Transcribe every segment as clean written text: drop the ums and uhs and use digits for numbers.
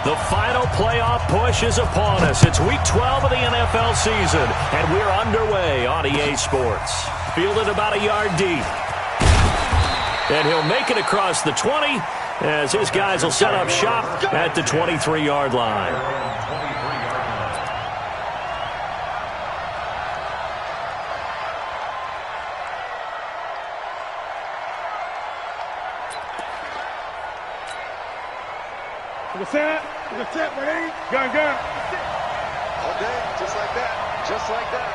The final playoff push is upon us. It's Week 12 of the NFL season, and we're underway on EA Sports. Fielded about a yard deep. And he'll make it across the 20 as his guys will set up shop at the 23-yard line. To the set, ready? Gun. All day, just like that. Just like that.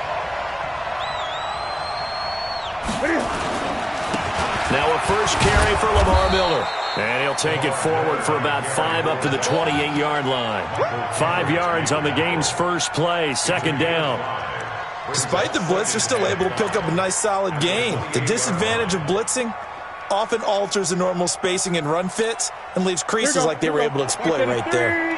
Ready? Now a first carry for Lamar Miller. And he'll take it forward for about 5 up to the 28-yard line. 5 yards on the game's first play, second down. Despite the blitz, they're still able to pick up a nice solid gain. The disadvantage of blitzing often alters the normal spacing and run fits and leaves creases like they were able to exploit right there.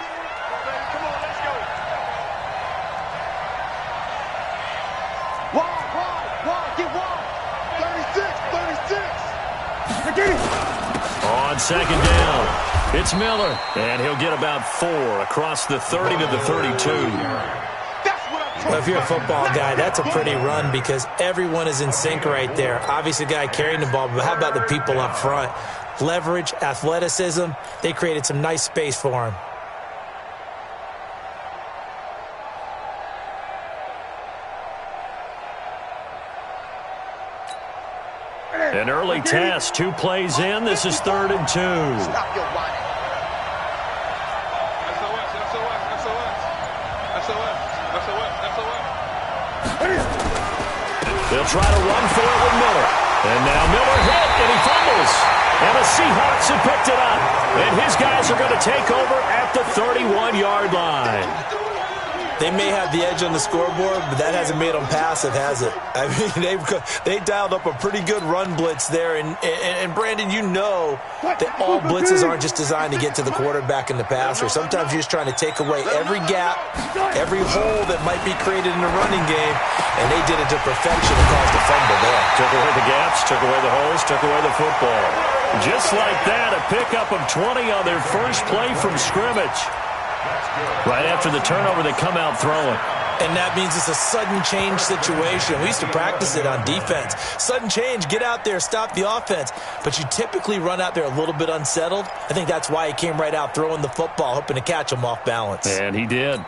On second down, it's Miller, and he'll get about 4 across the 30 to the 32. Well, if you're a football guy, that's a pretty run because everyone is in sync right there. Obviously, the guy carrying the ball, but how about the people up front? Leverage, athleticism, they created some nice space for him. An early test, 2 plays in. This is 3rd and 2. Stop your whining. They'll try to run for it with Miller. And now Miller hit, and he fumbles. And the Seahawks have picked it up. And his guys are going to take over at the 31-yard line. They may have the edge on the scoreboard, but that hasn't made them passive, has it? I mean, they dialed up a pretty good run blitz there. And Brandon, you know that all blitzes aren't just designed to get to the quarterback and the passer. Sometimes you're just trying to take away every gap, every hole that might be created in the running game, and they did it to perfection and caused a fumble there. Took away the gaps, took away the holes, took away the football. Just like that, a pickup of 20 on their first play from scrimmage. Right after the turnover, they come out throwing. And that means it's a sudden change situation. We used to practice it on defense. Sudden change, get out there, stop the offense. But you typically run out there a little bit unsettled. I think that's why he came right out throwing the football, hoping to catch him off balance. And he did.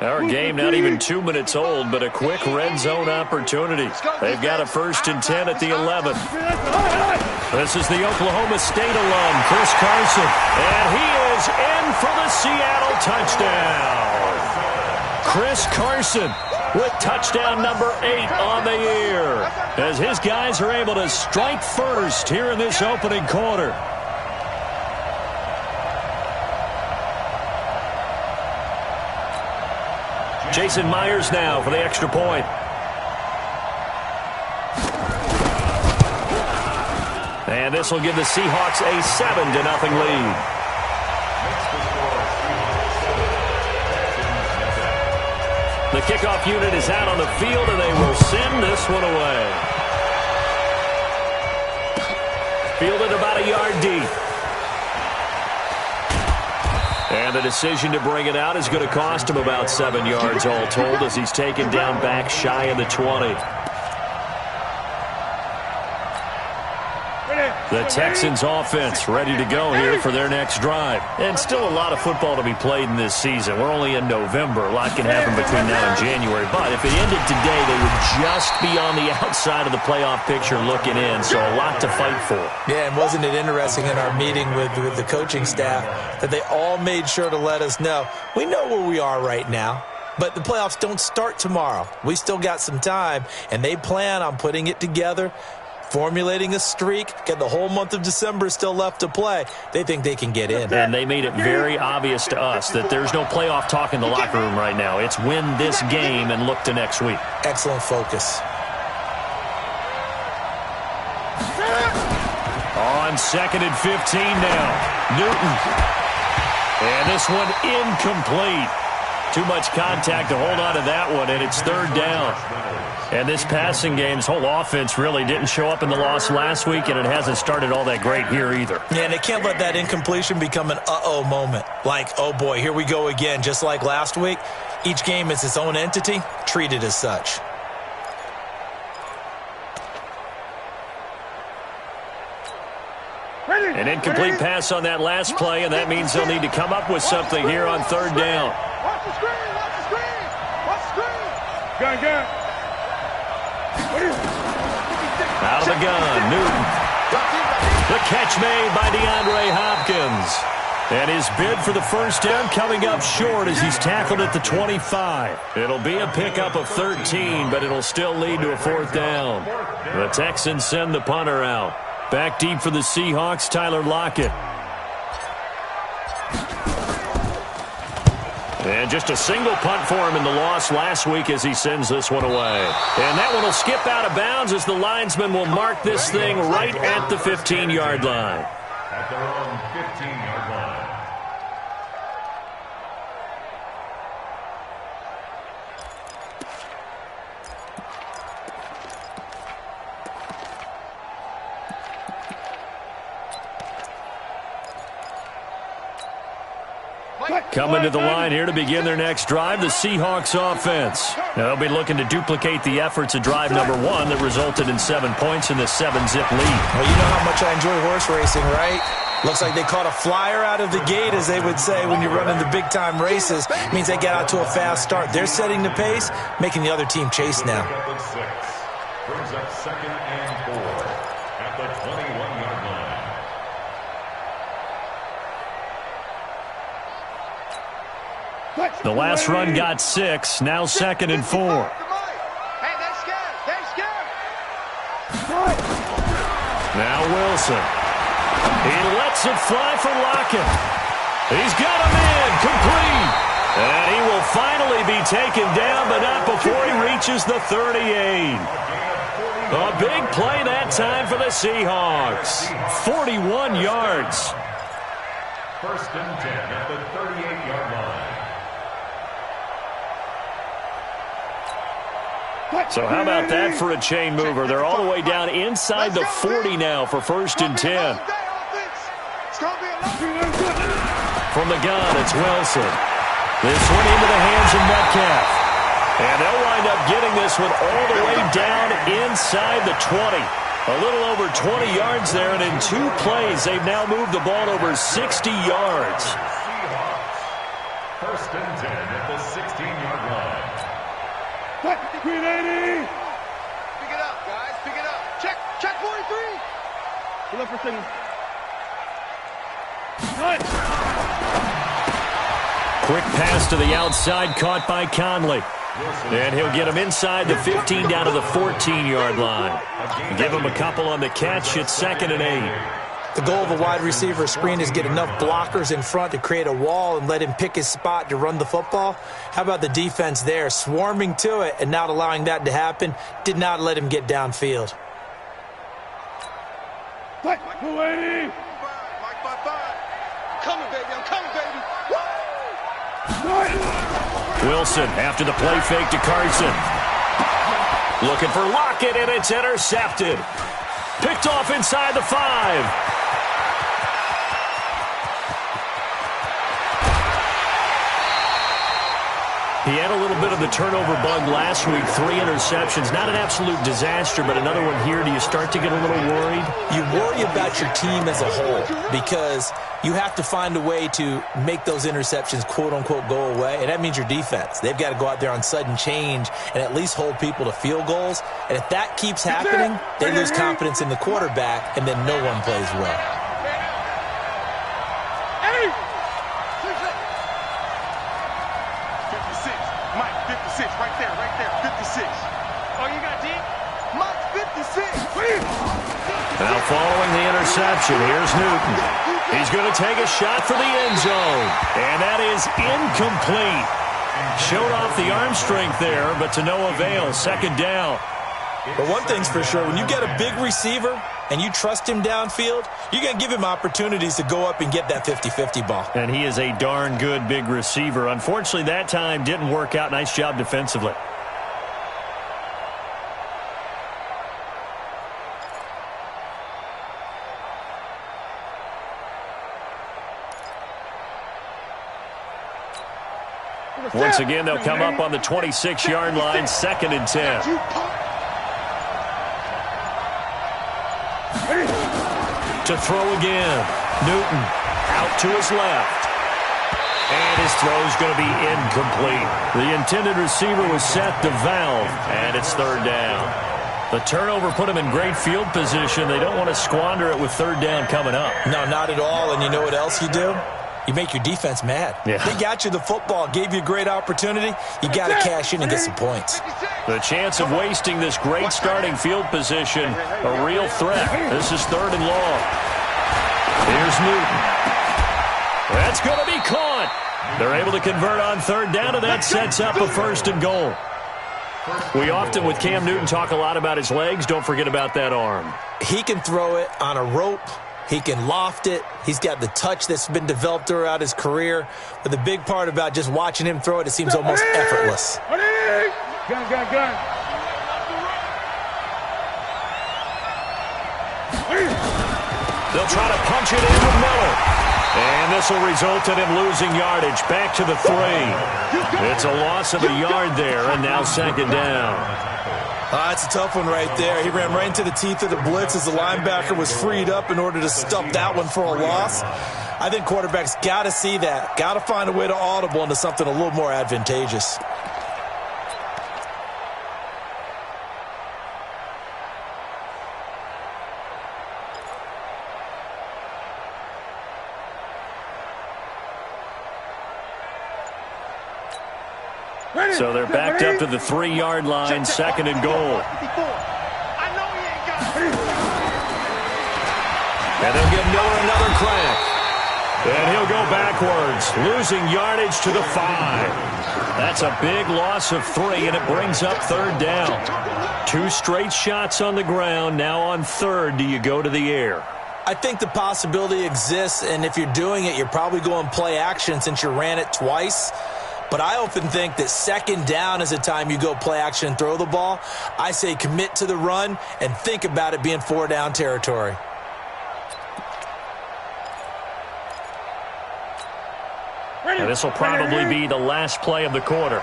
Our game not even 2 minutes old, but a quick red zone opportunity. They've got a 1st and 10 at the 11. This is the Oklahoma State alum, Chris Carson. And he is in for the Seattle touchdown. Chris Carson with touchdown number 8 on the year, as his guys are able to strike first here in this opening quarter. Jason Myers now for the extra point. And this will give the Seahawks a 7-0 lead. The kickoff unit is out on the field, and they will send this one away. Fielded about a yard deep. And the decision to bring it out is going to cost him about 7 yards all told, as he's taken down back shy of the 20. The Texans offense ready to go here for their next drive. And still a lot of football to be played in this season. We're only in November. A lot can happen between now and January. But if it ended today, they would just be on the outside of the playoff picture looking in. So a lot to fight for. Yeah, and wasn't it interesting in our meeting with the coaching staff that they all made sure to let us know, we know where we are right now. But the playoffs don't start tomorrow. We still got some time, and they plan on putting it together, formulating a streak, get the whole month of December still left to play. They think they can get in. And they made it very obvious to us that there's no playoff talk in the locker room right now. It's win this game and look to next week. Excellent focus. On 2nd and 15 now. Newton. And this one incomplete. Too much contact to hold on to that one, and it's third down. And this passing game's whole offense really didn't show up in the loss last week, and it hasn't started all that great here either. Yeah, and they can't let that incompletion become an uh-oh moment. Like, oh boy, here we go again, just like last week. Each game is its own entity, treated as such. An incomplete pass on that last play, and that means they'll need to come up with something here on third down. Watch the screen! Watch the screen! Watch the screen! Gun. Out of the gun, Newton. The catch made by DeAndre Hopkins. And his bid for the first down coming up short as he's tackled at the 25. It'll be a pickup of 13, but it'll still lead to a fourth down. The Texans send the punter out. Back deep for the Seahawks, Tyler Lockett. And just a single punt for him in the loss last week as he sends this one away. And that one will skip out of bounds as the linesman will mark this thing right at the 15-yard line. At their own 15-yard line. Coming to the line here to begin their next drive, the Seahawks offense. Now they'll be looking to duplicate the efforts of drive number 1 that resulted in 7 points in the 7-zip lead. Well, you know how much I enjoy horse racing, right? Looks like they caught a flyer out of the gate, as they would say when you're running the big-time races. It means they get out to a fast start. They're setting the pace, making the other team chase now. Brings up 2nd and 4 at the 21-yard line. The last run got 6, now 2nd and 4. Hey, they're scared. They're scared. Now Wilson. He lets it fly for Lockett. He's got him in, complete. And he will finally be taken down, but not before he reaches the 38. A big play that time for the Seahawks. 41 yards. 1st and 10 at the 38-yard line. So how about that for a chain mover? They're all the way down inside the 40 now for 1st and 10. From the gun, it's Wilson. This one into the hands of Metcalf. And they'll wind up getting this one all the way down inside the 20. A little over 20 yards there, and in 2 plays, they've now moved the ball over 60 yards. 1st and 10 at the 16-yard line. 380. Pick it up, guys. Pick it up. Check 43. Pull up for signal. Quick pass to the outside, caught by Conley. And he'll get him inside the 15 down to the 14-yard line. Give him a couple on the catch. It's 2nd and 8. The goal of a wide receiver screen is get enough blockers in front to create a wall and let him pick his spot to run the football. How about the defense there, swarming to it and not allowing that to happen? Did not let him get downfield. 280. Mike 5-5. I'm coming, baby. I'm coming, baby. Woo! Wilson after the play fake to Carson. Looking for Lockett, and it's intercepted. Picked off inside the 5. He had a little bit of the turnover bug last week, 3 interceptions. Not an absolute disaster, but another one here. Do you start to get a little worried? You worry about your team as a whole because you have to find a way to make those interceptions, quote-unquote, go away, and that means your defense. They've got to go out there on sudden change and at least hold people to field goals. And if that keeps happening, they lose confidence in the quarterback, and then no one plays well. Now following the interception, here's Newton. He's going to take a shot for the end zone. And that is incomplete. Showed off the arm strength there, but to no avail. 2nd down. But one thing's for sure, when you get a big receiver and you trust him downfield, you're going to give him opportunities to go up and get that 50-50 ball. And he is a darn good big receiver. Unfortunately, that time didn't work out. Nice job defensively. Once again, they'll come up on the 26-yard line, 2nd and 10. To throw again. Newton out to his left. And his throw is going to be incomplete. The intended receiver was set to Valve, and it's 3rd down. The turnover put him in great field position. They don't want to squander it with 3rd down coming up. No, not at all. And you know what else you do? You make your defense mad. Yeah. They got you the football, gave you a great opportunity. You got to cash in and get some points. The chance of wasting this great starting field position, a real threat. This is 3rd and long. Here's Newton. That's going to be caught. They're able to convert on 3rd down, and that sets up a 1st and goal. We often, with Cam Newton, talk a lot about his legs. Don't forget about that arm. He can throw it on a rope. He can loft it. He's got the touch that's been developed throughout his career. But the big part about just watching him throw it, it seems almost effortless. Gun, gun, gun. They'll try to punch it in with Miller. And this will result in him losing yardage. Back to the 3. It's a loss of a yard there, and now 2nd down. That's a tough one right there. He ran right into the teeth of the blitz as the linebacker was freed up in order to stuff that one for a loss. I think quarterbacks got to see that. Got to find a way to audible into something a little more advantageous. So they're backed up to the 3-yard line, 2nd and goal. And they'll give Miller another crack. And he'll go backwards, losing yardage to the 5. That's a big loss of 3, and it brings up 3rd down. 2 straight shots on the ground. Now on 3rd, do you go to the air? I think the possibility exists, and if you're doing it, you're probably going play action since you ran it twice. But I often think that 2nd down is the time you go play action and throw the ball. I say commit to the run and think about it being 4-down territory. And this will probably be the last play of the quarter.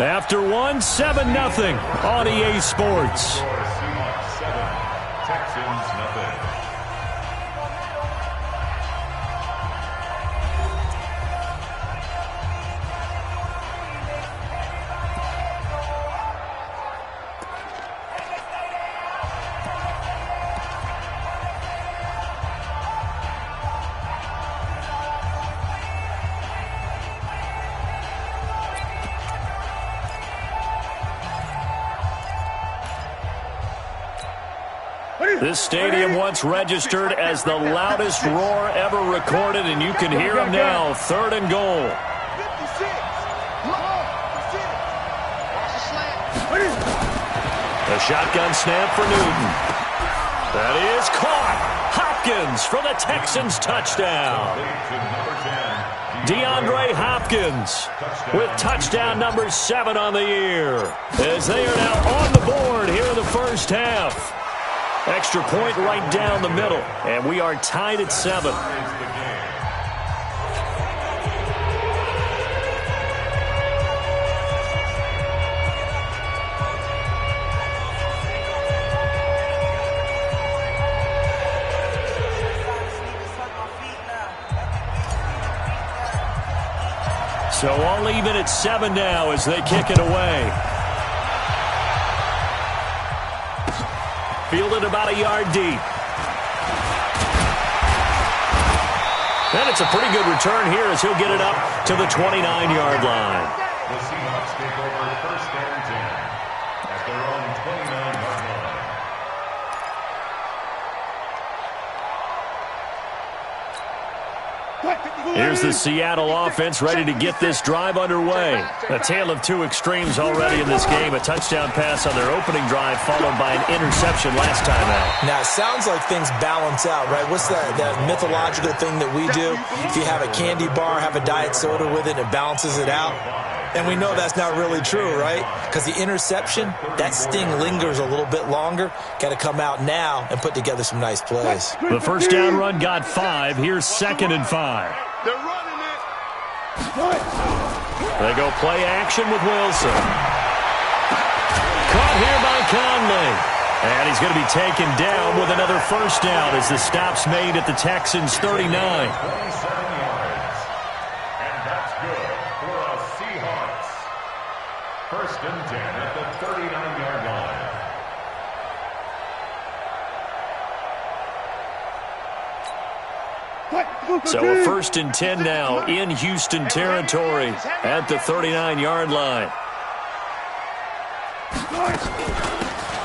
After 1, 7-0 on EA Sports. Seahawks 7, Texans nothing. This stadium once registered as the loudest roar ever recorded, and you can hear them now. 3rd and goal. 56. A shotgun snap for Newton. That is caught. Hopkins for the Texans touchdown. DeAndre Hopkins with touchdown number 7 on the year, as they are now on the board here in the first half. Extra point right down the middle, and we are tied at 7. So all even at 7 now as they kick it away. Fielded about a yard deep. And it's a pretty good return here as he'll get it up to the 29-yard line. The Seahawks take over 1st and 10 at their own 29-yard line. Here's the Seattle offense ready to get this drive underway. A tale of two extremes already in this game. A touchdown pass on their opening drive followed by an interception last time out. Now, it sounds like things balance out, right? What's that mythological thing that we do? If you have a candy bar, have a diet soda with it, it balances it out. And we know that's not really true, right? Because the interception, that sting lingers a little bit longer. Got to come out now and put together some nice plays. The first down run got 5. Here's 2nd and 5. They're running it. They go play action with Wilson. Caught here by Conley. And he's going to be taken down with another first down as the stop's made at the Texans' 39. 27 yards. And that's good for a Seahawks. First and 10 at the 39-yard line. So a first and 10 now in Houston territory at the 39-yard line.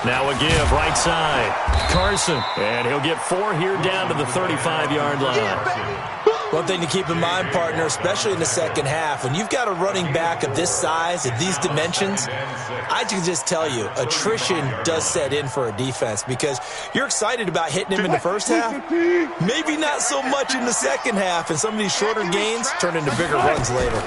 Now a give right side. Carson. And he'll get 4 here down to the 35-yard line. One thing to keep in mind, partner, especially in the second half, when you've got a running back of this size, of these dimensions, I can just tell you, attrition does set in for a defense because you're excited about hitting him in the first half, maybe not so much in the second half, and some of these shorter gains turn into bigger runs later.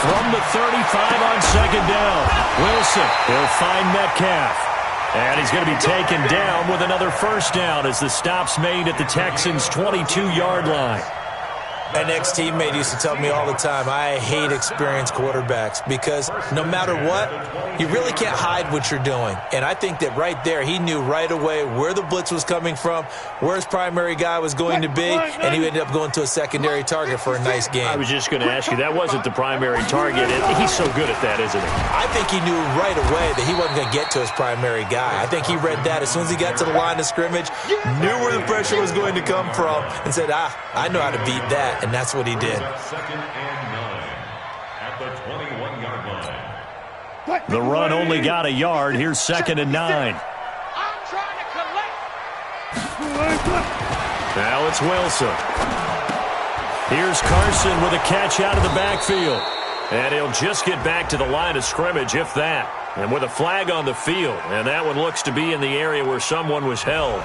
From the 35 on second down, Wilson, he'll find Metcalf. And he's going to be taken down with another first down as the stop's made at the Texans' 22-yard line. An ex-teammate used to tell me all the time, I hate experienced quarterbacks because no matter what, you really can't hide what you're doing. And I think that right there, he knew right away where the blitz was coming from, where his primary guy was going to be, and he ended up going to a secondary target for a nice game. I was just going to ask you, that wasn't the primary target. He's so good at that, isn't he? I think he knew right away that he wasn't going to get to his primary guy. I think he read that as soon as he got to the line of scrimmage, knew where the pressure was going to come from, and said, I know how to beat that. And that's what he did. Second and 9 at the 21-yard line. The run only got a yard. Here's 2nd and 9. I'm trying to collect. Now it's Wilson. Here's Carson with a catch out of the backfield. And he'll just get back to the line of scrimmage, if that. And with a flag on the field. And that one looks to be in the area where someone was held.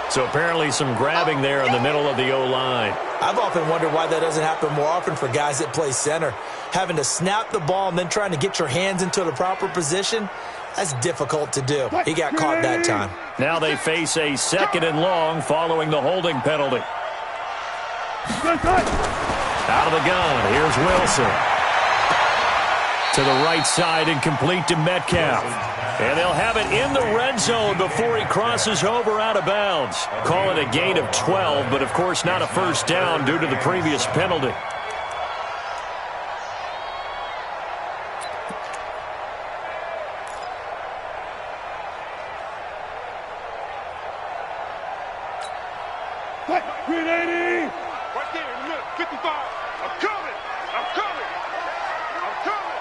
So apparently some grabbing there in the middle of the O-line. I've often wondered why that doesn't happen more often for guys that play center. Having to snap the ball and then trying to get your hands into the proper position, that's difficult to do. He got caught that time. Now they face a 2nd and long following the holding penalty. Out of the gun, here's Wilson. To the right side and complete to Metcalf. And they'll have it in the red zone before he crosses over out of bounds. Call it a gain of 12, but of course not a first down due to the previous penalty. Grenade! Right there in the middle. 55. I'm coming. I'm coming. I'm coming.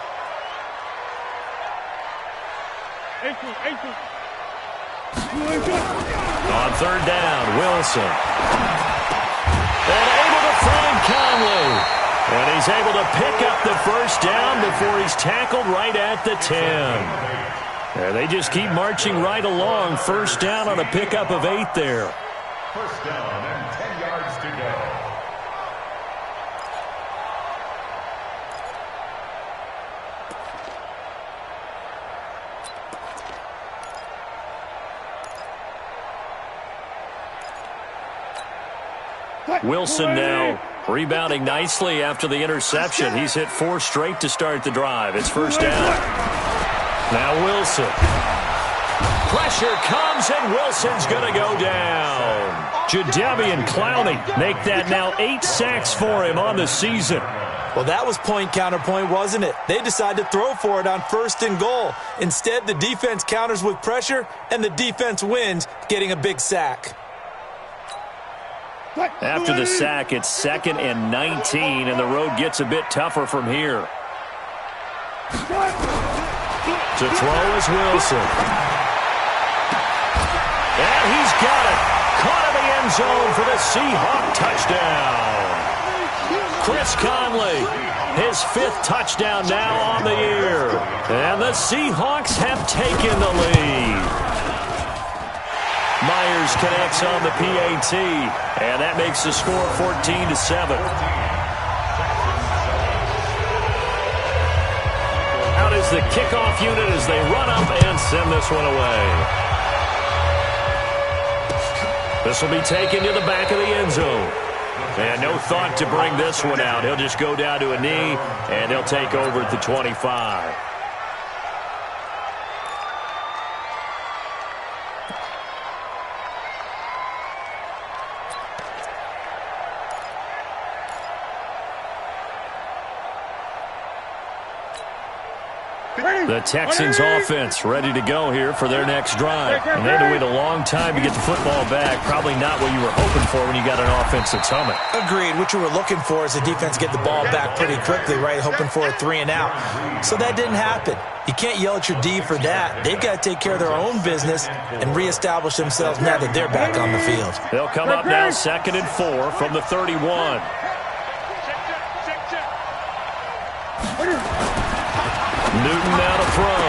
18. On 3rd down, Wilson. And able to find Conley. And he's able to pick up the first down before he's tackled right at the 10. And they just keep marching right along. First down on a pickup of 8 there. First down and 10 yards to go. Wilson now rebounding nicely after the interception. He's hit 4 straight to start the drive. It's first down. Now Wilson. Pressure comes, and Wilson's going to go down. Jadeveon Clowney make that now 8 sacks for him on the season. Well, that was point counterpoint, wasn't it? They decided to throw for it on 1st and goal. Instead, the defense counters with pressure, and the defense wins, getting a big sack. After the sack, it's 2nd and 19, and the road gets a bit tougher from here. To throw is Wilson. And he's got it. Caught in the end end zone for the Seahawk touchdown. Chris Conley, his 5th touchdown now on the year. And the Seahawks have taken the lead. Myers connects on the PAT, and that makes the score 14-7. Out is the kickoff unit as they run up and send this one away. This will be taken to the back of the end zone. And no thought to bring this one out. He'll just go down to a knee, and he'll take over at the 25. The Texans offense ready to go here for their next drive. And they had to wait a long time to get the football back. Probably not what you were hoping for when you got an offense that's humming. Agreed. What you were looking for is the defense get the ball back pretty quickly, right? Hoping for a 3-and-out. So that didn't happen. You can't yell at your D for that. They've got to take care of their own business and reestablish themselves now that they're back on the field. They'll come up now 2nd and 4 from the 31. Newton now to throw.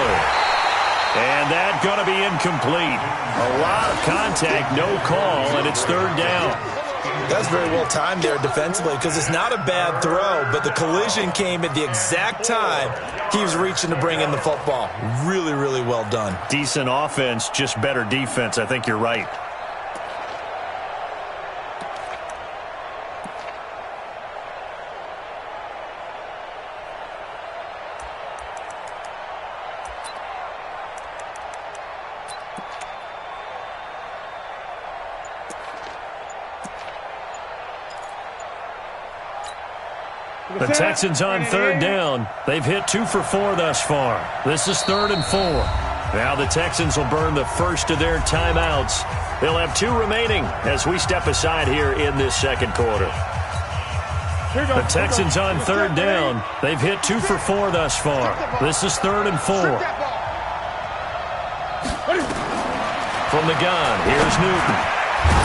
And that's going to be incomplete. A lot of contact, no call, and it's 3rd down. That's very well timed there defensively because it's not a bad throw, but the collision came at the exact time he was reaching to bring in the football. Really, really well done. Decent offense, just better defense. I think you're right. The Texans on 3rd down. They've hit 2 for 4 thus far. This is 3rd and 4. Now the Texans will burn the first of their timeouts. They'll have 2 remaining as we step aside here in this 2nd quarter. The Texans on 3rd down. They've hit 2 for 4 thus far. This is 3rd and 4. From the gun, here's Newton.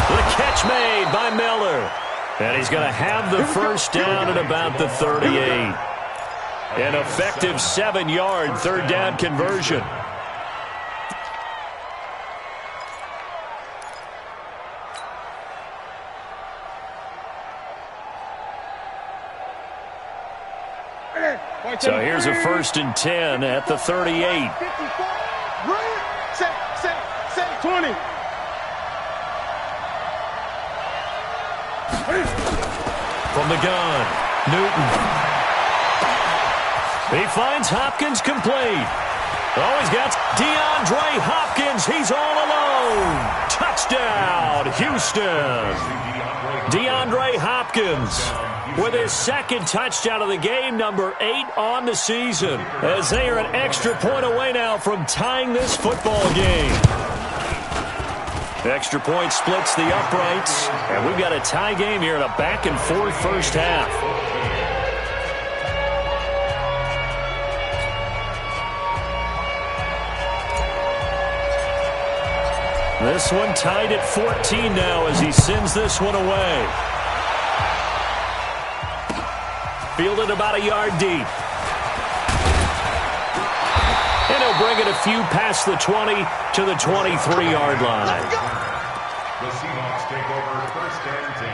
The catch made by Miller. And he's going to have the first down at about the 38. An effective 7-yard 3rd down conversion. So here's a 1st and 10 at the 38. 20. From the gun, Newton. He finds Hopkins complete. Oh, he's got DeAndre Hopkins. He's all alone. Touchdown, Houston. DeAndre Hopkins with his 2nd touchdown of the game, number 8 on the season, as they are an extra point away now from tying this football game. Extra point splits the uprights, and we've got a tie game here in a back-and-forth first half. This one tied at 14 now as he sends this one away. Fielded about a yard deep. And he'll bring it a few past the 20 to the 23-yard line. The Seahawks take over 1st and 10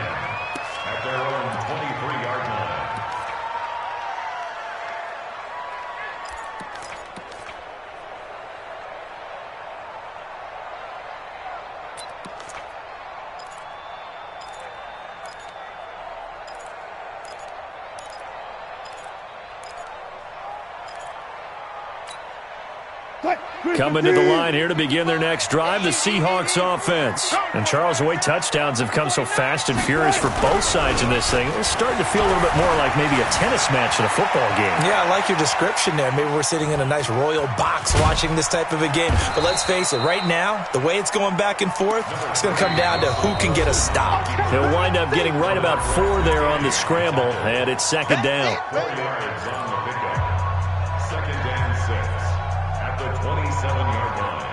at their own 23-yard line. Coming to the line here to begin their next drive, the Seahawks offense. And Charles, the way touchdowns have come so fast and furious for both sides in this thing, it's starting to feel a little bit more like maybe a tennis match in a football game. Yeah, I like your description there. Maybe we're sitting in a nice royal box watching this type of a game. But let's face it, right now, the way it's going back and forth, it's going to come down to who can get a stop. He'll wind up getting right about 4 there on the scramble, and it's 2nd down. 4 yards on the pickup. 2nd and 6 at the 27-yard line.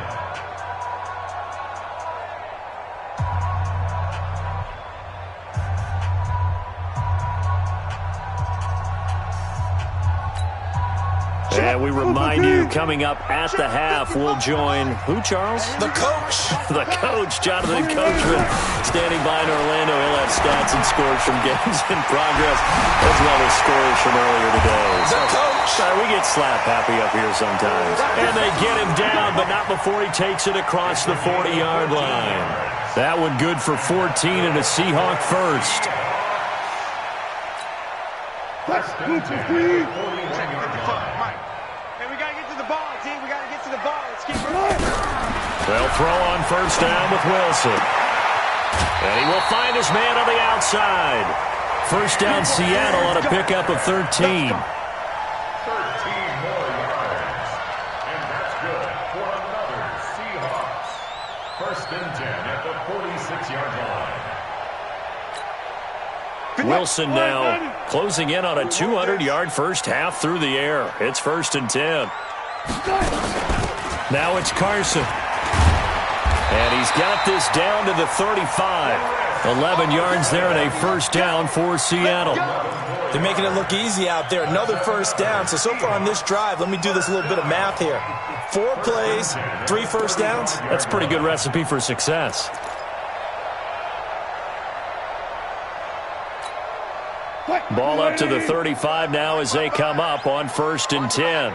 And we remind you, coming up at the half, we'll join who, Charles? The coach. The coach, Jonathan Coachman, standing by in Orlando. He'll have stats and scores from games in progress, as well as scores from earlier today. The coach. We get slap happy up here sometimes. And they get him down, but not before he takes it across the 40-yard line. That one good for 14 and a Seahawk first. Hey, we got to get to the ball, team. We got to get to the ball. Let's keep running. They'll throw on first down with Wilson. And he will find his man on the outside. First down, Seattle on a pickup of 13. 13 more yards. And that's good for another Seahawks. First and 10 at the 46-yard line. Wilson now closing in on a 200-yard first half through the air. It's first and 10. Now it's Carson. And he's got this down to the 35. 11 yards there and a first down for Seattle. They're making it look easy out there. Another first down. So far on this drive, let me do this little bit of math here. 4 plays, 3 first downs. That's a pretty good recipe for success. Ball up to the 35 now as they come up on first and 10.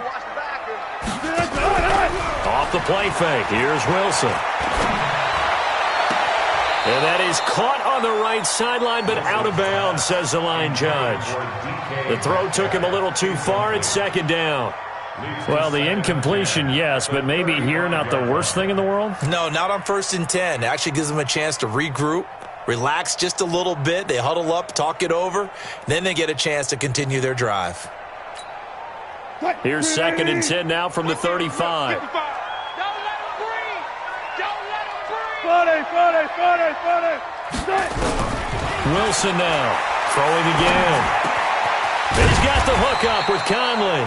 Off the play fake. Here's Wilson. And that is caught on the right sideline, but out of bounds, says the line judge. The throw took him a little too far. It's second down. Well, the incompletion, yes, but maybe here not the worst thing in the world? No, not on first and 10. It actually gives them a chance to regroup, relax just a little bit. They huddle up, talk it over. Then they get a chance to continue their drive. Here's second and 10 now from the 35. Wilson now throwing again. He's got the hook up with Conley.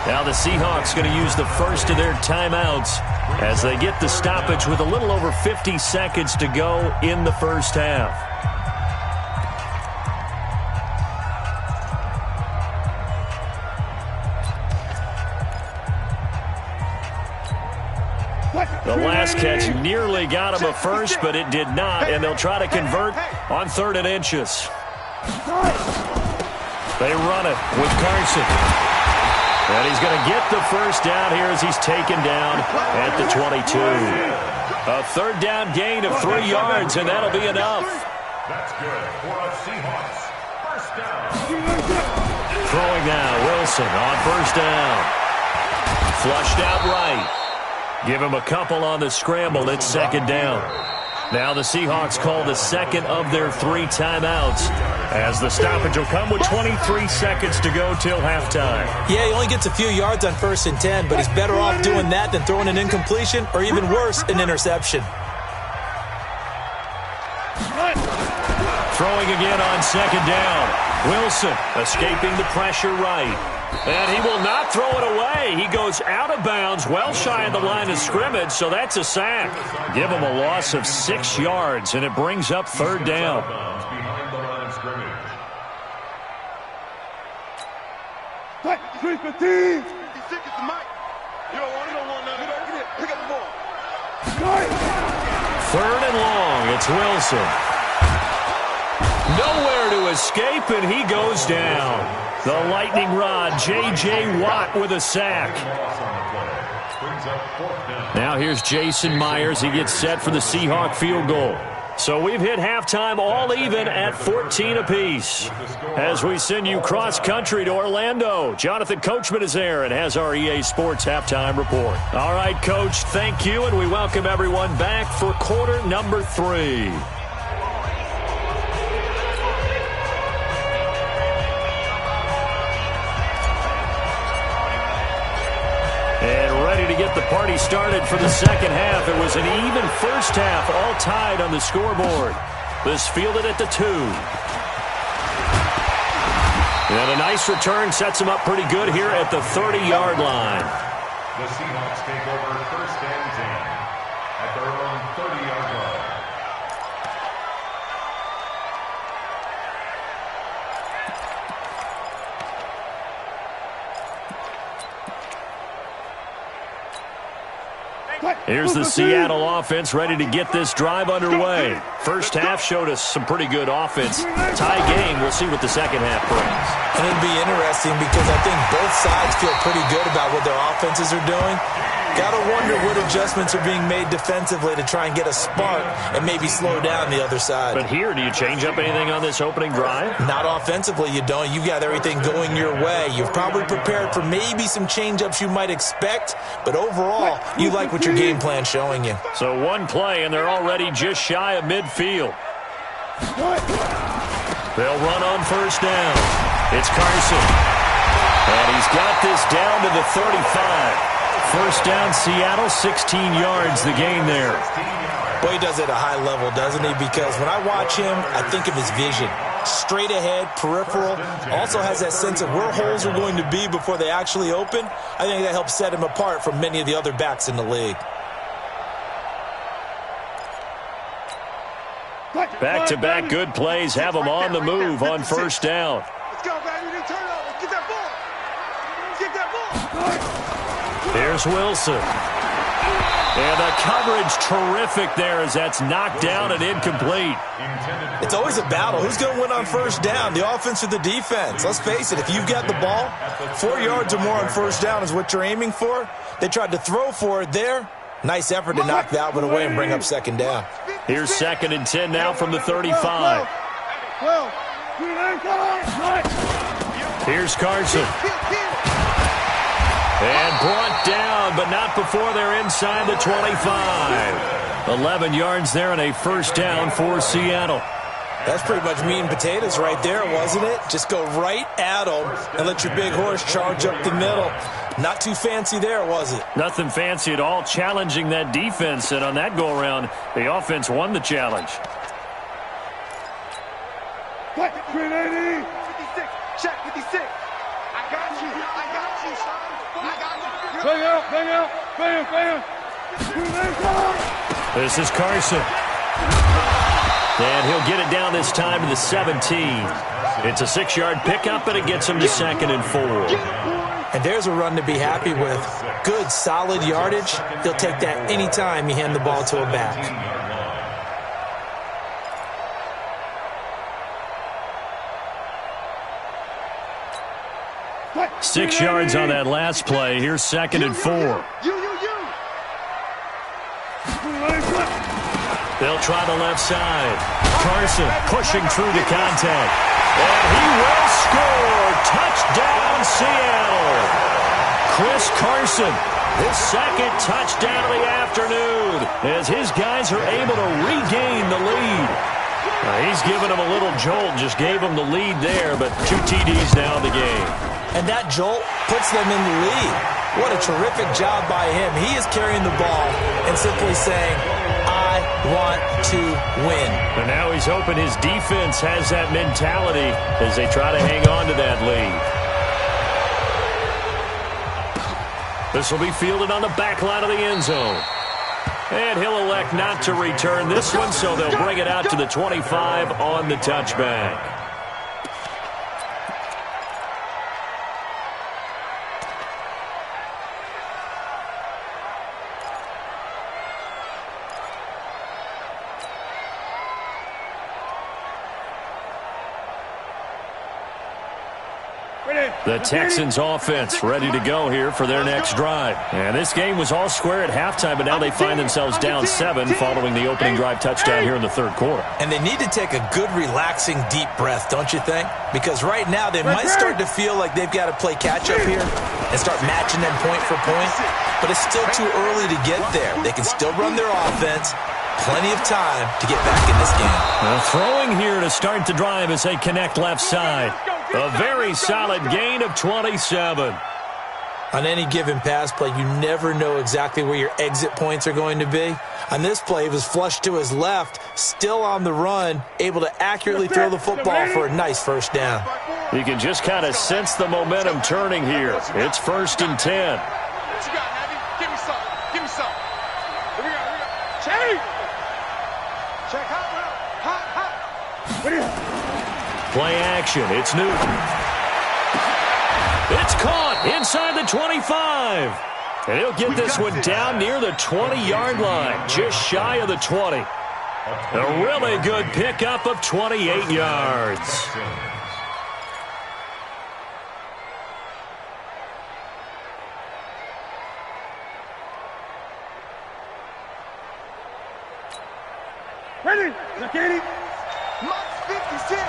Now the Seahawks going to use the first of their timeouts as they get the stoppage with a little over 50 seconds to go in the first half. The last catch nearly got him a first, but it did not, and they'll try to convert on 3rd and inches. They run it with Carson. And he's going to get the first down here as he's taken down at the 22. A 3rd down gain of 3 yards, and that'll be enough. That's good for a Seahawks. First down. Throwing now, Wilson on first down. Flushed out right. Give him a couple on the scramble. It's second down. Now the Seahawks call the second of their 3 timeouts as the stoppage will come with 23 seconds to go till halftime. Yeah, he only gets a few yards on first and 10, but he's better off doing that than throwing an incompletion or even worse, an interception. Throwing again on second down. Wilson escaping the pressure right. And he will not throw it away. He goes out of bounds, well shy of the line of scrimmage, so that's a sack. Give him a loss of 6 yards, and it brings up 3rd down. Behind the line of scrimmage. 315. He's sick as the mic. You don't want nothing. Get it. Pick up the ball. 3rd and long. It's Wilson. Nowhere to escape, and he goes down. The lightning rod, J.J. Watt with a sack. Now here's Jason Myers. He gets set for the Seahawk field goal. So we've hit halftime all even at 14 apiece. As we send you cross-country to Orlando, Jonathan Coachman is there and has our EA Sports halftime report. All right, Coach, thank you, and we welcome everyone back for quarter number 3. And ready to get the party started for the second half. It was an even first half, all tied on the scoreboard. This fielded at the 2. And a nice return sets him up pretty good here at the 30-yard line. The Seahawks take over first and 10 at their own 30-yard line. Here's the Seattle offense ready to get this drive underway. First half showed us some pretty good offense. Tie game. We'll see what the second half brings. And it'll be interesting because I think both sides feel pretty good about what their offenses are doing. Got to wonder what adjustments are being made defensively to try and get a spark and maybe slow down the other side. But here, do you change up anything on this opening drive? Not offensively, you don't. You got everything going your way. You've probably prepared for maybe some change-ups you might expect, but overall, you like what your game plan's showing you. So one play, and they're already just shy of midfield. They'll run on first down. It's Carson. And he's got this down to the 35. First down, Seattle, 16 yards, the gain there. Boy, he does it at a high level, doesn't he? Because when I watch him, I think of his vision. Straight ahead, peripheral. Also has that sense of where holes are going to be before they actually open. I think that helps set him apart from many of the other backs in the league. Back-to-back good plays have them on the move on first down. Let's go, baby. Turn it over. Get that ball. Get that ball. Here's Wilson. And the coverage terrific there as that's knocked down and incomplete. It's always a battle. Who's going to win on first down, the offense or the defense? Let's face it, if you've got the ball, 4 yards or more on first down is what you're aiming for. They tried to throw for it there. Nice effort to knock that one away and bring up second down. Here's 2nd and 10 now from the 35. Here's Carson. And brought down, but not before they're inside the 25. 11 yards there and a first down for Seattle. That's pretty much meat and potatoes right there, wasn't it? Just go right at them and let your big horse charge up the middle. Not too fancy there, was it? Nothing fancy at all, challenging that defense. And on that go-around, the offense won the challenge. 380. 56. Check 56. I got you, son. Bang out, bang out, bam. This is Carson. And he'll get it down this time to the 17. It's a 6-yard pickup, and it gets him to 2nd and 4. And there's a run to be happy with. Good, solid yardage. He'll take that anytime you hand the ball to a back. 6 yards on that last play. Here's 2nd and 4. They'll try the left side. Carson pushing through the contact. And he will score. Touchdown, Seattle. Chris Carson, his 2nd touchdown of the afternoon as his guys are able to regain the lead. He's given him a little jolt, just gave him the lead there, but 2 TDs now in the game. And that jolt puts them in the lead. What a terrific job by him. He is carrying the ball and simply saying, I want to win. And now he's hoping his defense has that mentality as they try to hang on to that lead. This will be fielded on the back line of the end zone. And he'll elect not to return this one, so they'll bring it out to the 25 on the touchback. The Texans offense ready to go here for their next drive. And this game was all square at halftime, but now they find themselves down 7 following the opening drive touchdown here in the 3rd quarter. And they need to take a good, relaxing, deep breath, don't you think? Because right now they might start to feel like they've got to play catch-up here and start matching them point for point. But it's still too early to get there. They can still run their offense. Plenty of time to get back in this game. Now throwing here to start the drive as they connect left side. A very solid gain of 27. On any given pass play, you never know exactly where your exit points are going to be. On this play, he was flushed to his left, still on the run, able to accurately throw the football for a nice first down. You can just kind of sense the momentum turning here. It's 1st and 10. What you got, Navy? Give me some. Give me some. Here we go. Check. Check. Hot. What do you... Play action. It's Newton. It's caught inside the 25. And he'll get this one down near the 20-yard line, just shy of the 20. A really good pickup of 28 yards. Ready? Zakini. Max 56.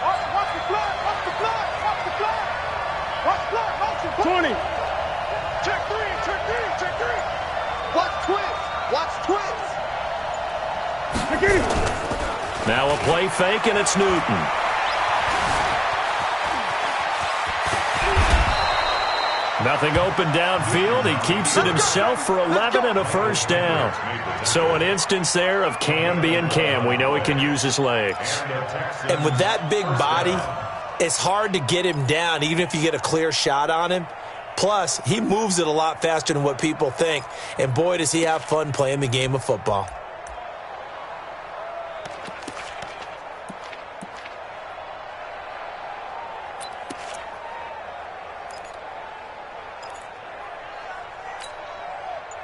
Watch the clock. Watch the clock. Watch the clock. Watch the clock. Watch the clock. 20. Check three. Check three. Check three. Watch twins. Watch twins. Zakini. Now a play fake, and it's Newton. Nothing open downfield. He keeps it himself for 11 and a first down. So an instance there of Cam being Cam. We know he can use his legs. And with that big body, it's hard to get him down, even if you get a clear shot on him. Plus, he moves it a lot faster than what people think. And boy, does he have fun playing the game of football.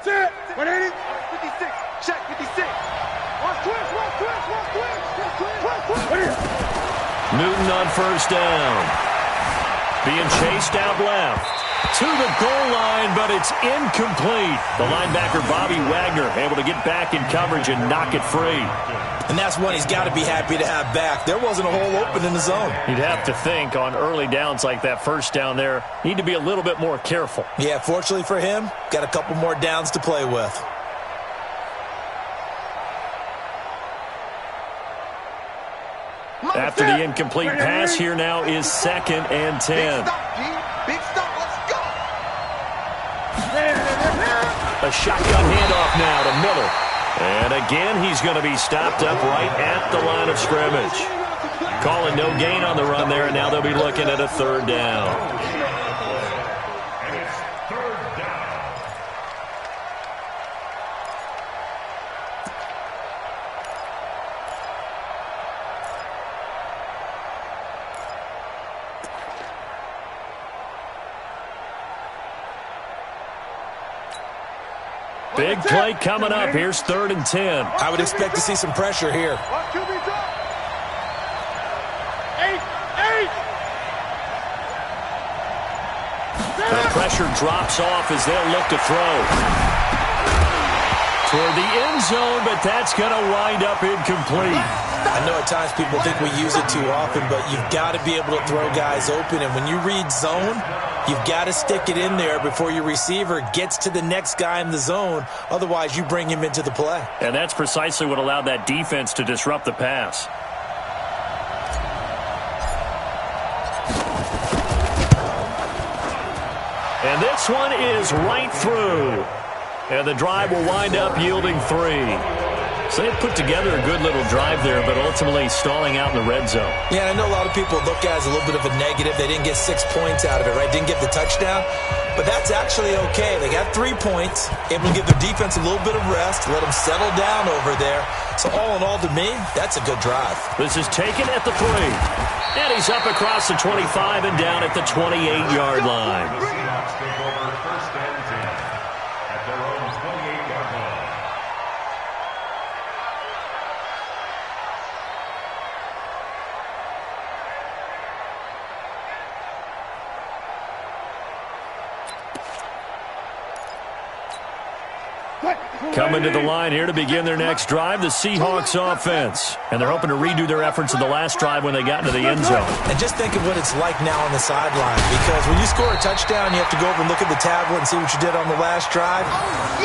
Set. 180. 56. Check 56. Watch twins. Watch twins. Watch twins. Watch twins. Watch twins. Ready? Newton on first down. Being chased out left. To the goal line, but it's incomplete. The linebacker, Bobby Wagner, able to get back in coverage and knock it free. And that's one he's got to be happy to have back. There wasn't a hole open in the zone. You'd have to think on early downs like that first down there, need to be a little bit more careful. Yeah, fortunately for him, got a couple more downs to play with. After the incomplete pass, here now is 2nd and 10. Big stop, G. Big stop. Let's go. A shotgun handoff now to Miller. And again, he's going to be stopped up right at the line of scrimmage. Calling no gain on the run there, and now they'll be looking at a 3rd down. And it's 3rd down. Big play coming up. Here's 3rd and 10. I would expect to see some pressure here. Watch QB drop. 8. The pressure drops off as they'll look to throw. Toward the end zone, but that's going to wind up incomplete. I know at times people think we use it too often, but you've got to be able to throw guys open. And when you read zone, you've got to stick it in there before your receiver gets to the next guy in the zone. Otherwise, you bring him into the play. And that's precisely what allowed that defense to disrupt the pass. And this one is right through. And the drive will wind up yielding 3. So they put together a good little drive there, but ultimately stalling out in the red zone. Yeah, I know a lot of people look at it as a little bit of a negative. They didn't get 6 points out of it, right? Didn't get the touchdown. But that's actually okay. They got 3 points, able to give their defense a little bit of rest, let them settle down over there. So all in all, to me, that's a good drive. This is taken at the 3. And he's up across the 25 and down at the 28-yard line. The Seahawks take over 1st and 10 at their own 28-yard line. Coming to the line here to begin their next drive, the Seahawks offense. And they're hoping to redo their efforts in the last drive when they got into the end zone. And just think of what it's like now on the sideline, because when you score a touchdown, you have to go over and look at the tablet and see what you did on the last drive.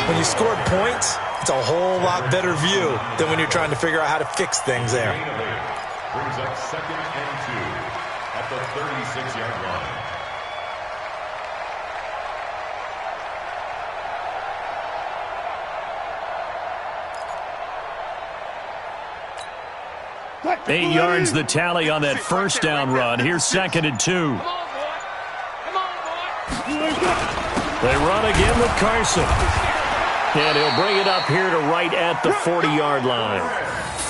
When you scored points, it's a whole lot better view than when you're trying to figure out how to fix things there. Brings up 2nd and 2 at the 36-yard line. What? 8 yards the tally on that first down run. Here's 2nd and 2. They run again with Carson. And he'll bring it up here to right at the 40-yard line.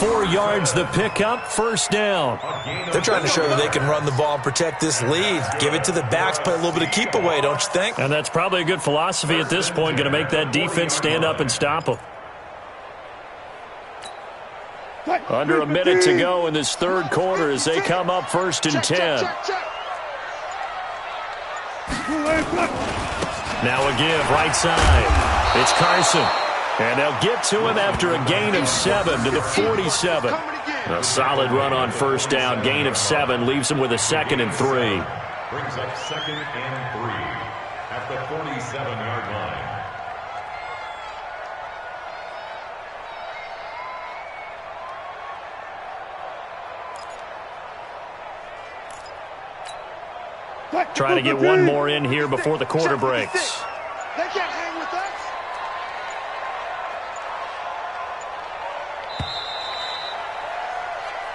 4 yards the pickup, first down. They're trying to show that they can run the ball and protect this lead. Give it to the backs, play a little bit of keep away, don't you think? And that's probably a good philosophy at this point, going to make that defense stand up and stop them. Under a minute to go in this third quarter as they come up first and 10. Now a give, right side. It's Carson. And they'll get to him after a gain of 7 to the 47. A solid run on first down. Gain of 7 leaves him with a 2nd and 3. Brings up 2nd and 3 at the 47-yard line. Try to get one more in here before the quarter breaks. They can't hang with us.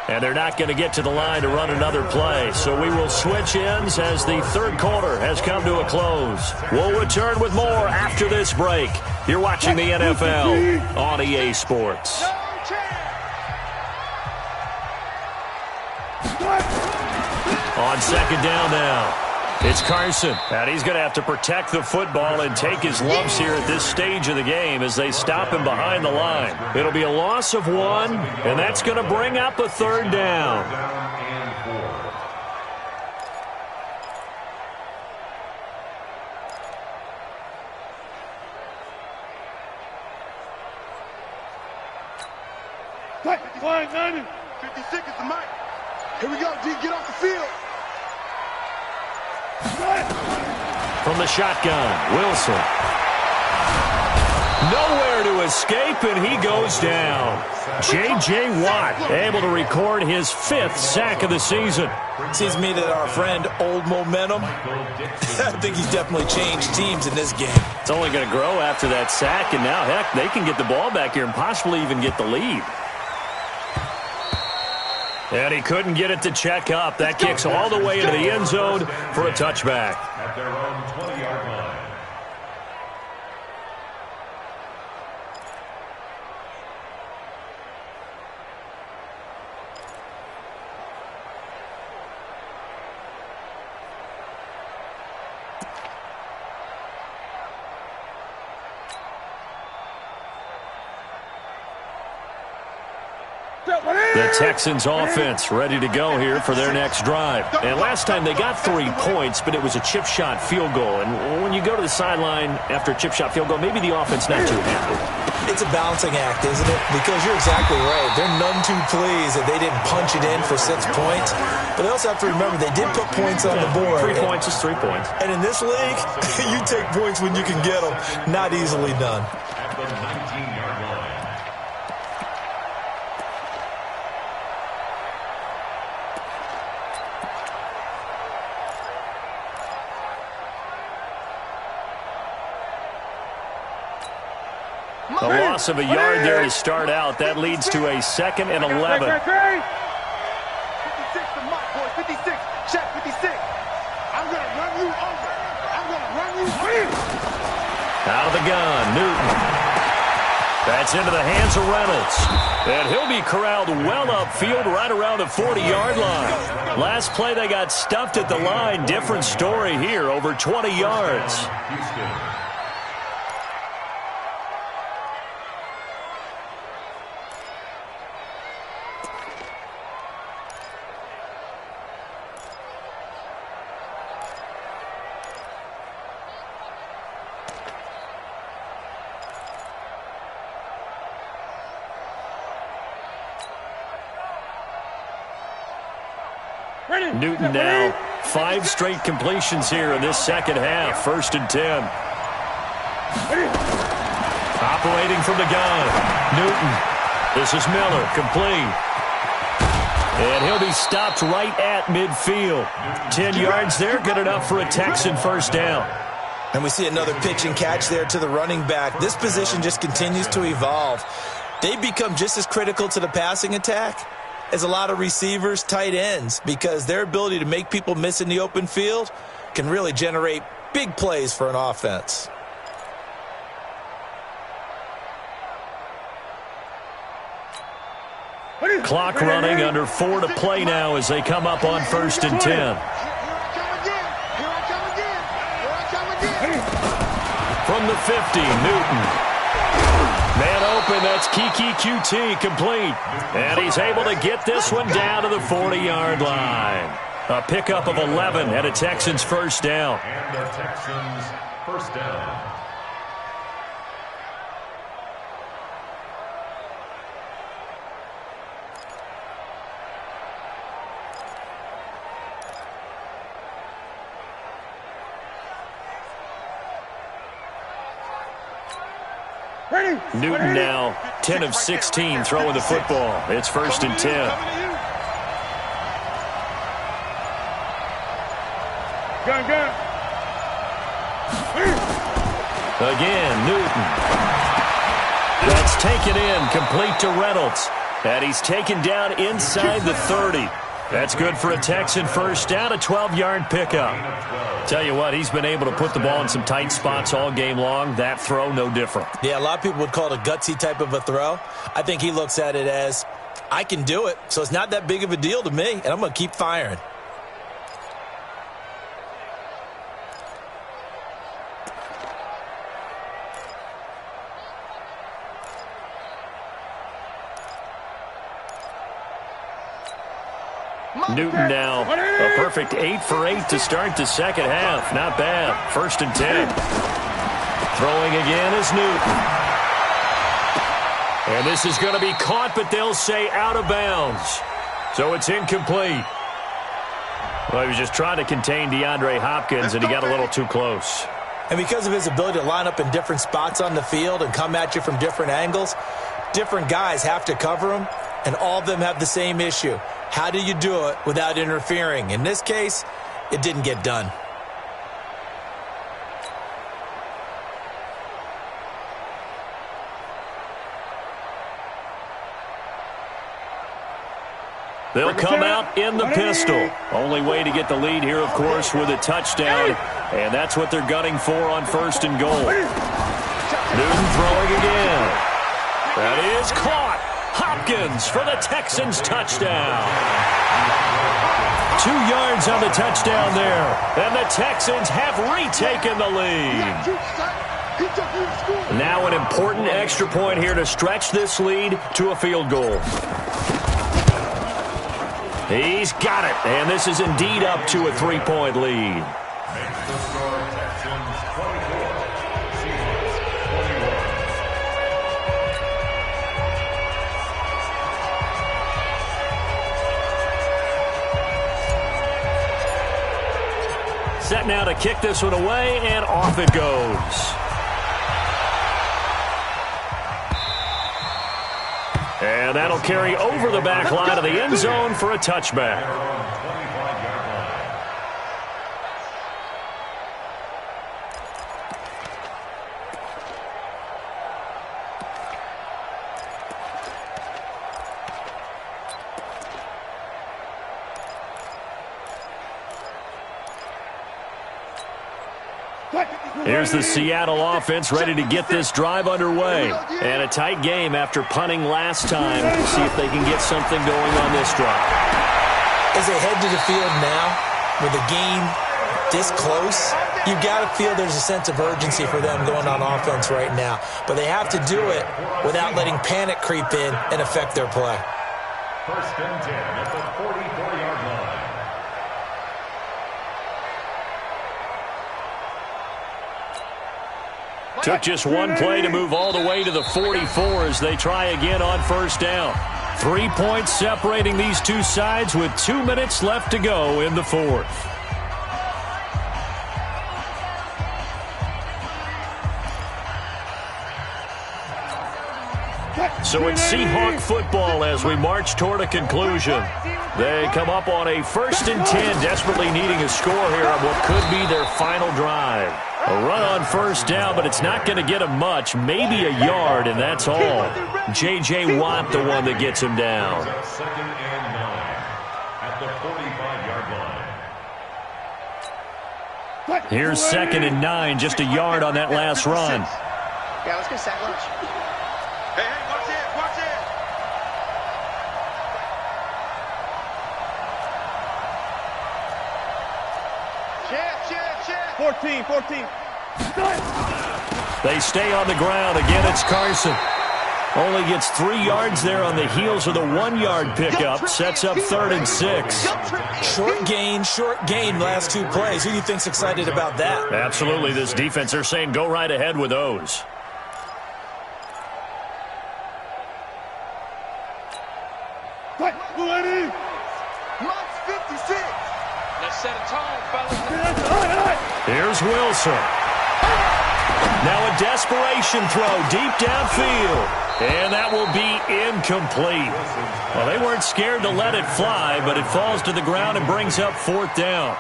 And they're not going to get to the line to run another play. So we will switch ends as the third quarter has come to a close. We'll return with more after this break. You're watching the NFL on EA Sports. On second down now. It's Carson, and he's going to have to protect the football and take his lumps here at this stage of the game as they stop him behind the line. It'll be a loss of 1, and that's going to bring up a third down. Flying 90. 56 is the mic. Here we go, D. Get off the field. From the shotgun, Wilson. Nowhere to escape, and he goes down. J.J. Watt able to record his 5th sack of the season. Seems to me that our friend, Old Momentum, I think he's definitely changed teams in this game. It's only going to grow after that sack, and now, heck, they can get the ball back here and possibly even get the lead. And he couldn't get it to check up. That kicks all the way into the end zone for a touchback. At their own 20-yard line. The Texans offense ready to go here for their next drive. And last time they got 3 points, but it was a chip shot field goal. And when you go to the sideline after a chip shot field goal, maybe the offense not too happy. It's a balancing act, isn't it? Because you're exactly right. They're none too pleased that they didn't punch it in for 6 points. But they also have to remember they did put points on the board. 3 points is 3 points. And in this league, you take points when you can get them. Not easily done. At the 19-yard line. A loss of a yard there to start out. That leads to a 2nd and 11. 56 to Mike, boy. 56. Check 56. I'm going to run you over. I'm going to run you over. Out of the gun, Newton. That's into the hands of Reynolds. And he'll be corralled well upfield right around the 40-yard line. Last play they got stuffed at the line. Different story here, over 20 yards. Houston. Newton now 5 straight completions here in this second half. 1st and 10. Operating from the gun. Newton. This is Miller. Complete. And he'll be stopped right at midfield. 10 yards there. Good enough for a Texan first down. And we see another pitch and catch there to the running back. This position just continues to evolve. They become just as critical to the passing attack as a lot of receivers, tight ends, because their ability to make people miss in the open field can really generate big plays for an offense. Clock running, under 4 to play now as they come up on 1st and 10. From the 50, Newton. Man open, that's Kiki QT complete. And he's able to get this one down to the 40-yard line. A pickup of 11 and a Texans first down. And the Texans first down. Newton now 10 of 16 throwing the football. It's 1st and 10. Gun. Again, Newton. That's taken in, complete to Reynolds. And he's taken down inside the 30. That's good for a Texan first down, a 12-yard pickup. Tell you what, he's been able to put the ball in some tight spots all game long. That throw, no different. Yeah, a lot of people would call it a gutsy type of a throw. I think he looks at it as, I can do it, so it's not that big of a deal to me, and I'm going to keep firing. Newton now a perfect 8 for 8 to start the second half. Not bad. 1st and 10. Throwing again is Newton. And this is going to be caught, but they'll say out of bounds. So it's incomplete. Well, he was just trying to contain DeAndre Hopkins, and he got a little too close. And because of his ability to line up in different spots on the field and come at you from different angles, different guys have to cover him, and all of them have the same issue. How do you do it without interfering? In this case, it didn't get done. They'll come out in the pistol. Only way to get the lead here, of course, with a touchdown. And that's what they're gunning for on 1st and goal. Newton throwing again. That is caught. Hopkins for the Texans touchdown. 2 yards on the touchdown there. And the Texans have retaken the lead. Now an important extra point here to stretch this lead to a field goal. He's got it. And this is indeed up to a 3-point lead. Makes the score Texans 24, Seahawks 21. Set now to kick this one away, and off it goes. And that'll carry over the back line of the end zone for a touchback. Here's the Seattle offense ready to get this drive underway. And a tight game after punting last time. See if they can get something going on this drive. As they head to the field now, with the game this close, you've got to feel there's a sense of urgency for them going on offense right now. But they have to do it without letting panic creep in and affect their play. 1st and 10 at the 44-yard line. Took just one play to move all the way to the 44 as they try again on 1st down. 3 points separating these two sides with 2 minutes left to go in the 4th. So it's Seahawk football as we march toward a conclusion. They come up on a 1st and 10, desperately needing a score here on what could be their final drive. A run on 1st down, but it's not going to get him much, maybe a yard, and that's all. J.J. Watt, the one that gets him down. 2nd and 9 at the 45-yard line. Here's 2nd and 9, just a yard on that last run. Yeah, let's get sack lunch. Hey, watch it, watch it. 14. They stay on the ground. Again, it's Carson. Only gets 3 yards there on the heels of the 1-yard pickup. Sets up 3rd and 6. Short gain, last 2 plays. Who do you think's excited about that? Absolutely. This defense, they're saying go right ahead with those. Ready? Month 56. Let's set a tone, fellas. Here's Wilson. Now a desperation throw deep downfield. And that will be incomplete. Well, they weren't scared to let it fly, but it falls to the ground and brings up 4th down.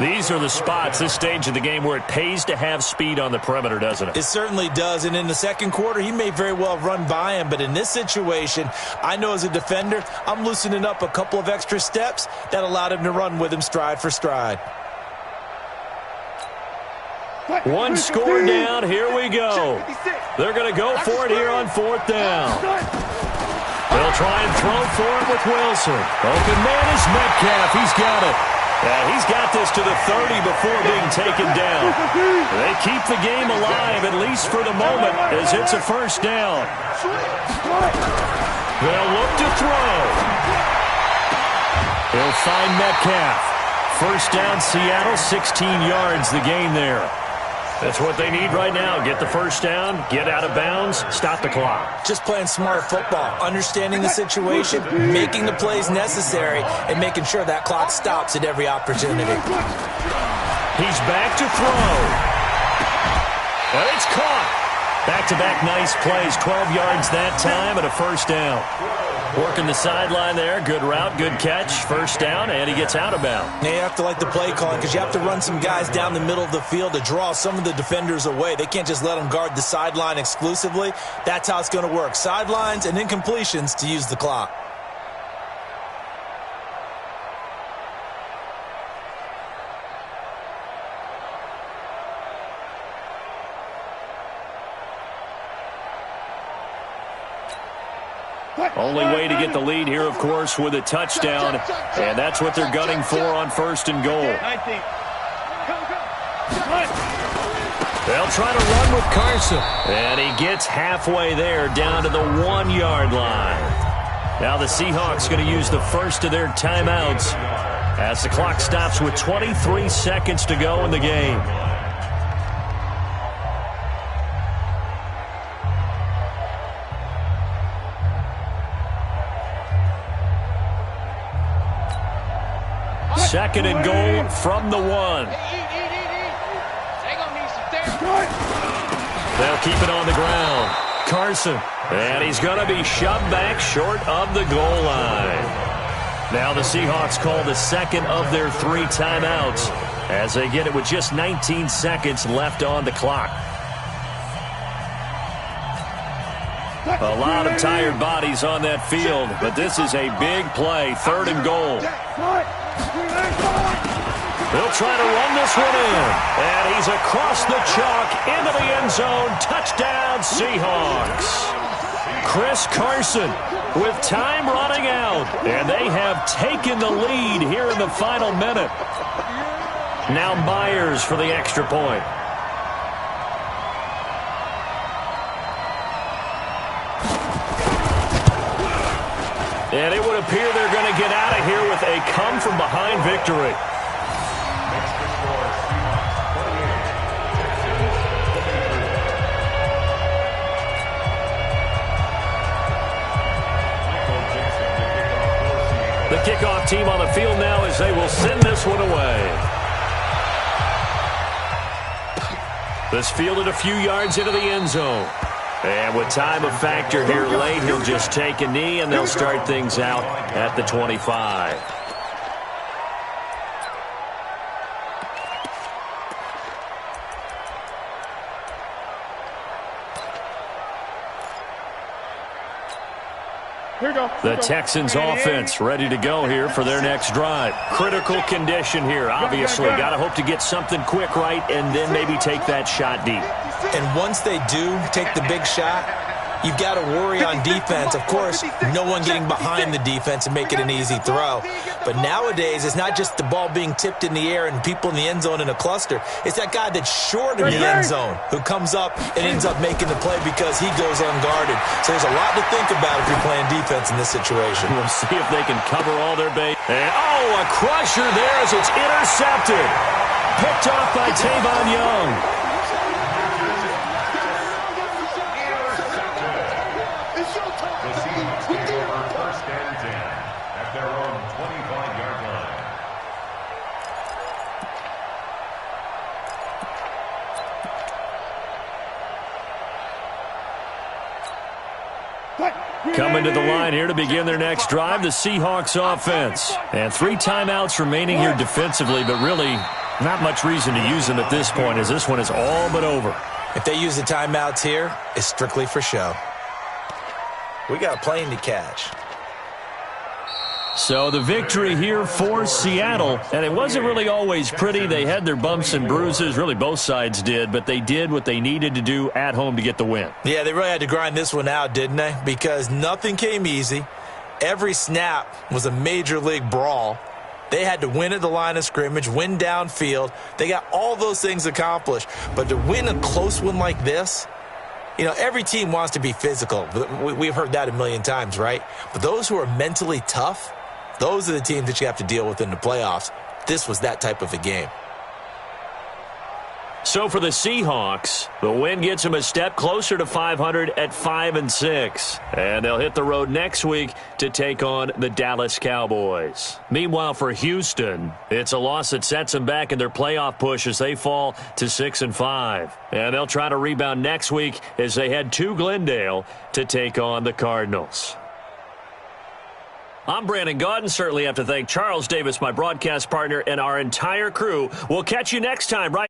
These are the spots, this stage of the game, where it pays to have speed on the perimeter, doesn't it? It certainly does, and in the second quarter, he may very well run by him, but in this situation, I know as a defender, I'm loosening up a couple of extra steps that allowed him to run with him stride for stride. 1 score down, here we go. They're going to go for it here on 4th down. They'll try and throw for it with Wilson. Open man is Metcalf. He's got it. And he's got this to the 30 before being taken down. They keep the game alive, at least for the moment, as it's a 1st down. They'll look to throw. He'll find Metcalf. 1st down, Seattle, 16 yards the gain there. That's what they need right now. Get the 1st down, get out of bounds, stop the clock. Just playing smart football, understanding the situation, making the plays necessary, and making sure that clock stops at every opportunity. He's back to throw. And it's caught. Back-to-back nice plays, 12 yards that time and a 1st down. Working the sideline there. Good route, good catch. 1st down, and he gets out of bounds. Now you have to like the play calling because you have to run some guys down the middle of the field to draw some of the defenders away. They can't just let them guard the sideline exclusively. That's how it's going to work. Sidelines and incompletions to use the clock. Only way to get the lead here, of course, with a touchdown. And that's what they're gunning for on 1st and goal. They'll try to run with Carson. And he gets halfway there down to the 1-yard line. Now the Seahawks going to use the first of their timeouts as the clock stops with 23 seconds to go in the game. Second and goal from the 1. They'll keep it on the ground. Carson. And he's going to be shoved back short of the goal line. Now the Seahawks call the second of their 3 timeouts as they get it with just 19 seconds left on the clock. A lot of tired bodies on that field, but this is a big play. 3rd and goal. They'll try to run this one in. And he's across the chalk into the end zone. Touchdown, Seahawks. Chris Carson with time running out. And they have taken the lead here in the final minute. Now Myers for the extra point. And it would appear they're going to get out of here with a come-from-behind victory. The kickoff team on the field now as they will send this one away. This fielded a few yards into the end zone. And with time of factor here late, he'll just take a knee, and they'll start things out at the 25. The Texans offense ready to go here for their next drive. Critical condition here, obviously. Got to hope to get something quick right and then maybe take that shot deep. And once they do take the big shot, you've got to worry on defense. Of course, no one getting behind the defense and make it an easy throw. But nowadays, it's not just the ball being tipped in the air and people in the end zone in a cluster. It's that guy that's short in the end zone who comes up and ends up making the play because he goes unguarded. So there's a lot to think about if you're playing defense in this situation. We'll see if they can cover all their base. And, a crusher there as it's intercepted. Picked off by Tavon Young. The Seahawks take over 1st and 10 at their own 25-yard line. Coming to the line here to begin their next drive, the Seahawks offense. And 3 timeouts remaining here defensively, but really not much reason to use them at this point as this one is all but over. If they use the timeouts here, it's strictly for show. We got a plane to catch. So the victory here for Seattle, and it wasn't really always pretty. They had their bumps and bruises, really both sides did, but they did what they needed to do at home to get the win. Yeah, they really had to grind this one out, didn't they? Because nothing came easy. Every snap was a major league brawl. They had to win at the line of scrimmage, win downfield. They got all those things accomplished. But to win a close one like this, you know, every team wants to be physical. We've heard that a million times, right? But those who are mentally tough, those are the teams that you have to deal with in the playoffs. This was that type of a game. So for the Seahawks, the win gets them a step closer to 500 at 5-6. And they'll hit the road next week to take on the Dallas Cowboys. Meanwhile, for Houston, it's a loss that sets them back in their playoff push as they fall to 6-5. And they'll try to rebound next week as they head to Glendale to take on the Cardinals. I'm Brandon Gaudin. Certainly have to thank Charles Davis, my broadcast partner, and our entire crew. We'll catch you next time, right?